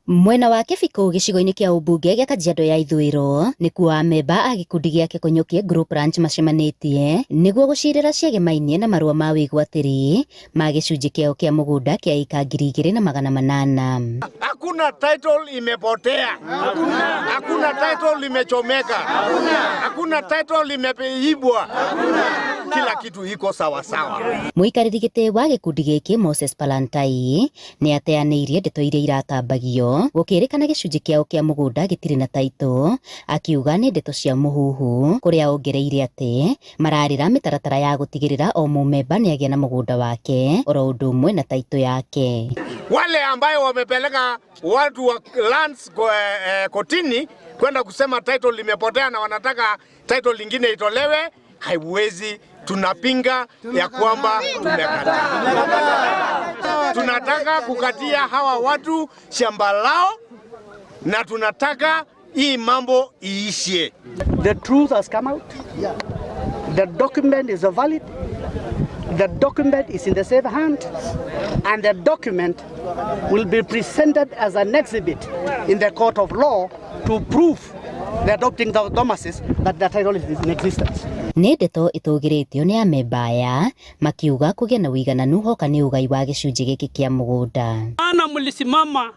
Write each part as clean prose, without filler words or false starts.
Mwena wa Kĩbĩkũ gĩcigo-inĩ kĩa ũmbunge gĩa Kajiado ya ithũĩro nĩkuo amemba a gĩkundi gĩake Konyokĩa Group Ranch macemanĩtie nĩguo gũcirĩra ciagemainie na marũa ma wĩgwatĩri ma gĩcunjĩ kĩao kĩa mũgũnda kĩa ĩka 2,800. Hakuna title imepotea. Hakuna title imechomeka. Hakuna title imeibwa. Kila kitu iko sawa sawa. Mũikarĩri gĩtĩ wa gĩkundi gĩkĩ Moses Palantai nĩ ateanĩirie ndeto iria iratambagio gũkĩrĩkana gĩcunjĩ kĩao kĩa mũgũnda gĩtirĩ na taito, akiuga nĩ ndeto cia mũhuhu, kũrĩa ongereire atĩ mararĩra mĩtaratara ya gũtigĩrĩra o mũmemba nĩagĩa na mũgũnda wake oro ũndũ ũmwe na taito yake. Wale ambayo wamepeleka watu wa lands kotini kwenda kusema title limepotea na wanataka title lingine itolewe, haiwezi. Tunapinga ya kwamba tumekataa. Tunataka kukatia hawa watu shamba lao na tunataka hii mambo iishie. The truth has come out. The document is valid. The document is in the safe hand, and the document will be presented as an exhibit in the court of law to prove the adopting the Thomases that the title is in existence. Nĩ ndeto ĩtũgĩrĩtio nĩ amemba aya makiuga kũgĩa na ũigananu hoka nĩ ũgai wa gĩcunjĩ gĩkĩ kĩa mũgũnda. Maana mlisimama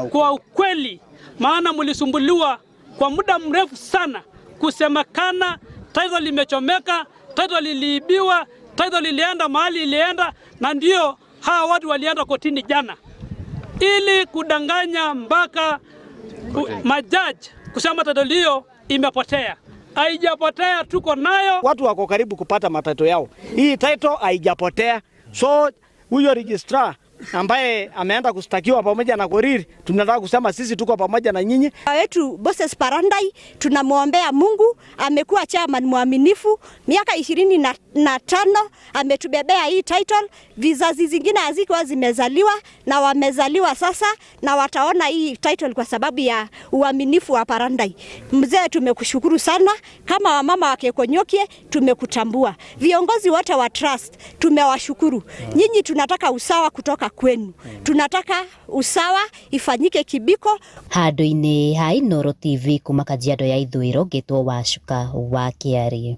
kwa ukweli, maana mlisumbuliwa kwa muda mrefu sana kusemekana title limechomeka, title liliibiwa, title lilienda mahali ilienda, na ndio hawa watu walienda kotini jana ili kudanganya mpaka majaji kusema title hiyo imepotea. Haijapotea, tuko nayo. Watu wako karibu kupata matato yao. Hii title haijapotea. So huyo registrar ambaye ameenda kustakiwa pamoja na Korir, tunataka kusema sisi tuko pamoja na nyinyi. Wetu Moses Palantai tunamwombea Mungu, amekuwa chairman mwaminifu miaka 25, ametubebea hii title. Vizazi zingine hazikuwa zimezaliwa na wamezaliwa sasa na wataona hii title kwa sababu ya uaminifu wa Palantai. Mzee, tumekushukuru sana. Kama wamama wa Konyokĩa tumekutambua. Viongozi wote wa trust tumewashukuru. Nyinyi tunataka usawa kutoka kwenu. Tunataka usawa ifanyike Kĩbĩkũ. Handũ-inĩ ha Inooro TV kuma Kajiado ya ithũĩro, ngĩtwo Wacuka wa Kĩarĩ.